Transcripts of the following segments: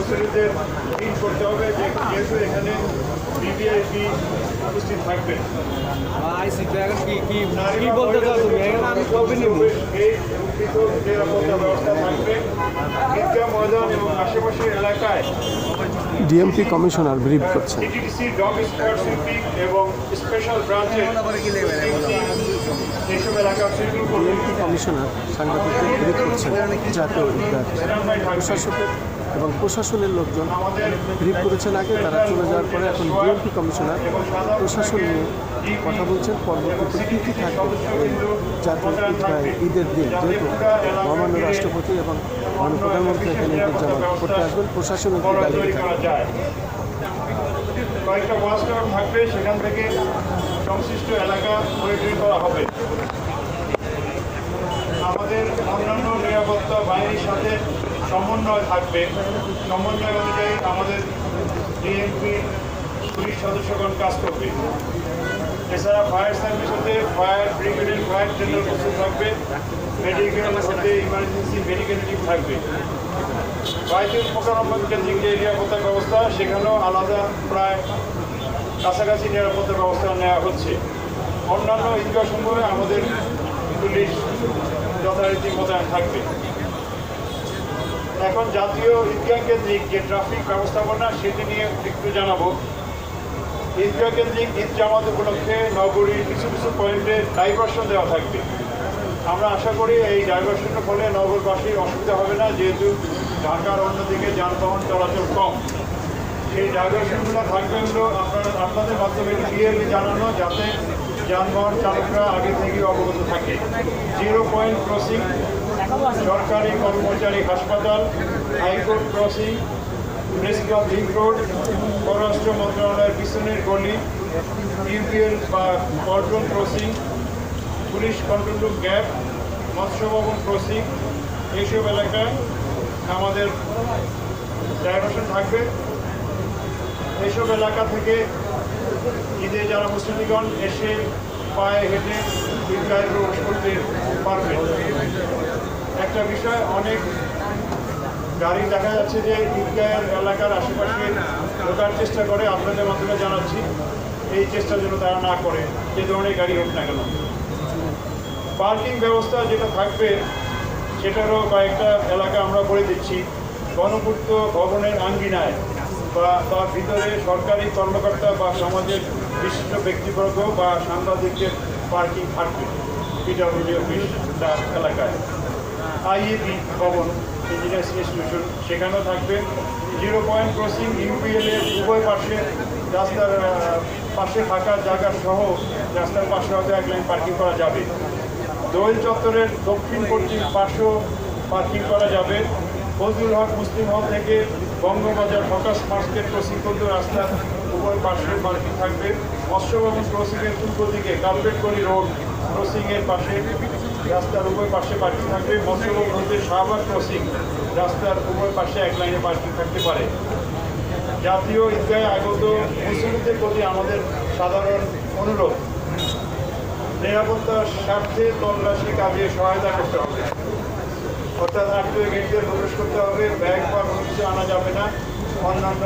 মুসলিমদের দিন করতে হবে, যেহেতু এখানে বিবিআইপি উপস্থিত থাকবেন। কি বলতে চাও তুমি? আমি কবে নেব? নিরাপত্তা ব্যবস্থা থাকবে ঈদগাহ ময়দান এবং আশেপাশের এলাকায়। ডিএমপি কমিশনার ব্রিফ করছেন। ডিটিডিসি ডগ স্কোয়াড সুইপিং এবং স্পেশাল ব্রাঞ্চের এইসব এলাকা সুইপিং করবে। ডিএমপি কমিশনার সাংবাদিকদের ব্রিফ করছেন। জাতীয় ঈদগাহ প্রশাসকের এবং প্রশাসনের লোকজন ব্রিফ করেছেন আগে, তারা চলে যাওয়ার পরে এখন ডিএমপি কমিশনার প্রশাসন নিয়ে কথা বলছেন। পরবর্তীতে কী কী থাকবে এই জাতীয় ঈদগাহ ঈদের দিন, যেহেতু মহামান্য রাষ্ট্রপতি এবং মাননীয় প্রধানমন্ত্রী এখানে ঈদের জামাত করতে আসবেন, প্রশাসনের কি দায়িত্ব থাকবে। কয়েকটা ওয়াচ টাওয়ার থাকবে, সেখান থেকে সংশ্লিষ্ট এলাকা মনিটরিং করা হবে। আমাদের অন্যান্য নিরাপত্তা বাহিনীর সাথে সমন্বয় থাকবে। সমন্বয় অনুযায়ী আমাদের ডিএমপি পুলিশ সদস্যগণ কাজ করবে। এছাড়া ফায়ার সার্ভিস হতে ফায়ার ব্রিগেডের ফায়ার টেন্ডার প্রস্তুত থাকবে। মেডিকেল হতে ইমার্জেন্সি মেডিকেল টিম থাকবে। বাইতুল মোকাররম কেন্দ্রিক যে নিরাপত্তা ব্যবস্থা, সেখানেও আলাদা প্রায় কাছাকাছি নিরাপত্তা ব্যবস্থা নেওয়া হচ্ছে। অন্যান্য ঈদগাহ সমূহে আমাদের পুলিশ যথারীতি মোতায়েন থাকবে। এখন জাতীয় ঈদগাহ কেন্দ্রিক যে ট্রাফিক ব্যবস্থাপনা, সেটি নিয়ে একটু জানাবো। ঈদগাহ কেন্দ্রিক ঈদ জামাত উপলক্ষে নগরীর কিছু কিছু পয়েন্টে ডাইভারশন দেওয়া থাকবে। আমরা আশা করি এই ডাইভারশনের ফলে নগরবাসীর অসুবিধা হবে না, যেহেতু ঢাকার অন্যদিকে যানবাহন চলাচল কম। সেই ডাইভারশনগুলো থাকবে হলো আপনাদের মাধ্যমে ক্লিয়ারলি জানানো, যাতে যানবাহন চালকরা আগে থেকে অবগত থাকে। 0 পয়েন্ট ক্রসিং, সরকারি কর্মচারী হাসপাতাল, high court crossing, press club link road, পররাষ্ট্র মন্ত্রণালয়ের পিছনের গলি, ইউপিএল বা control crossing, police control room gap, মৎস্য ভবন ক্রসিং, এইসব এলাকায় আমাদের ডাইভারশন থাকবে। এইসব এলাকা থেকে ঈদে যারা মুসলিমগণ এসে পায়ে হেঁটে ঈদগাহে প্রবেশ করতে পারবেন। একটা বিষয়, অনেক গাড়ি দেখা যাচ্ছে যে ঈদগাহের এলাকার আশেপাশে ঢোকার চেষ্টা করে। আপনাদের মাধ্যমে জানাচ্ছি, এই চেষ্টা যেন তারা না করে, যে ধরনের গাড়ি হোক না কেন। পার্কিং ব্যবস্থা যেটা থাকবে, সেটারও কয়েকটা এলাকা আমরা বলে দিচ্ছি। গণপূর্ত ভবনের আঙ্গিনায় বা তার ভিতরে সরকারি কর্মকর্তা বা সমাজের বিশিষ্ট ব্যক্তিবর্গ বা সাংবাদিকদের পার্কিং থাকবে পিডব্লিউডি অফিস এলাকায়। আইএবি ভবন ইঞ্জিনিয়ার্স ইনস্টিটিউশন, সেখানেও থাকবে। 0 পয়েন্ট ক্রসিং, ইউপিএল এর উভয় পাশে রাস্তার পাশে ফাঁকা জায়গা সহ রাস্তার পাশে হয়তো এক লাইন পার্কিং করা যাবে। দোয়েল চত্বরের দক্ষিণ পশ্চিম পাশেও পার্কিং করা যাবে। ফজলুল হক মুসলিম হল থেকে বঙ্গবাজার ফোকাস মার্কেট ক্রসিং পর্যন্ত রাস্তার উভয় পাশে পার্কিং থাকবে। মৎস্য ভবন ক্রসিংয়ের পূর্ব দিকে কার্পেটকড়ি রোড ক্রসিংয়ের পাশে রাস্তার উভয় পাশে পার্কিং থাকবে। মৎস্য ভবন হতে শাহবাগ ক্রসিং রাস্তার উভয় পাশে এক লাইনে পার্কিং থাকতে পারে। জাতীয় ঈদগাহে আগত মুসলিমদের প্রতি আমাদের সাধারণ অনুরোধ, নিরাপত্তার স্বার্থে তল্লাশি কাজে সহায়তা করতে হবে। অর্থাৎ আটকে গেটে প্রবেশ করতে হবে, ব্যাগ বা কোনো কিছু আনা যাবে না। অন্যান্য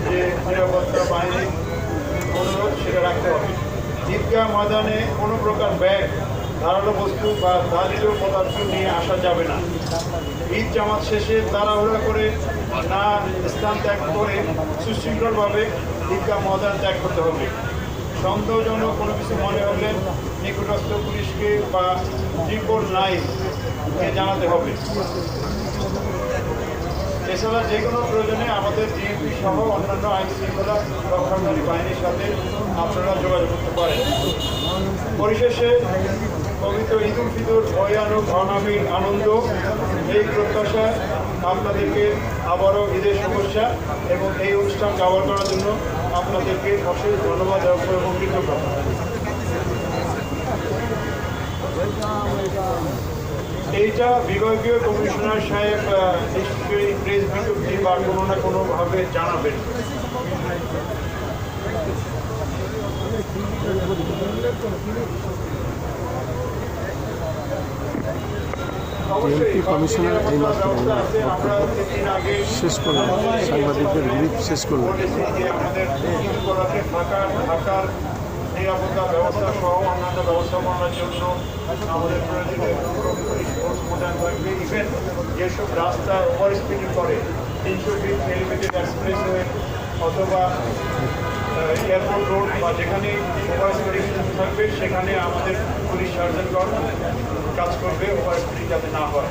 যে নিরাপত্তা বাহিনীর অনুরোধ, সেটা রাখতে হবে। ঈদগাহ ময়দানে কোনো প্রকার ব্যাগ, ধারালো বস্তু বা ধারিত পদার্থ নিয়ে আসা যাবে না। ঈদ জামাত শেষে তাড়াহুড়া করে না স্থান ত্যাগ করে সুশৃঙ্খলভাবে ঈদগাহ ময়দান ত্যাগ করতে হবে। সন্দেহজনক কোনো কিছু মনে হলে নিকটস্থ পুলিশকে বা 999-কে জানাতে হবে। এছাড়া যে কোনো প্রয়োজনে আমাদের ডিএমপি সহ অন্যান্য আইন শৃঙ্খলা রক্ষাকারী বাহিনীর সাথে আপনারা যোগাযোগ করতে পারেন। পরিশেষে পবিত্র ঈদ উল ফিতর ভয়ানক অনাবিল আনন্দ, এই প্রত্যাশায় আপনাদেরকে আবারও ঈদের শুভেচ্ছা এবং এই অনুষ্ঠান কভার করার জন্য আপনাদেরকে অশেষ ধন্যবাদ এবং কৃতজ্ঞতা। এইটা বিভাগীয় কমিশনার সাহেব নিশ্চয়ই প্রেস বিজ্ঞপ্তি বা কোনো না কোনোভাবে জানাবেন। ডিএমপি কমিশনার এইমাত্র ওনার আমরা বক্তব্য 3 দিন আগে শেষ করলেন, সাংবাদিকদের ব্রিফ শেষ করলেন। বলেছি যে আমাদের করাকে থাকার নিরাপত্তা ব্যবস্থা সহ অন্যান্য ব্যবস্থাপনার জন্য আমাদের প্রয়োজনীয় পুরোপুরি ফোর্স মোতায়েন থাকবে। ইভেন যেসব রাস্তা ওভার স্পিডিং করে 300 ফিট এলিভেটেড এক্সপ্রেসওয়ে অথবা এয়ারপোর্ট রোড বা যেখানে ওভার স্পিডিং থাকবে সেখানে আমাদের পুলিশ সার্জনগণ কাজ করবে ওভার স্পিডিং যাতে না হয়।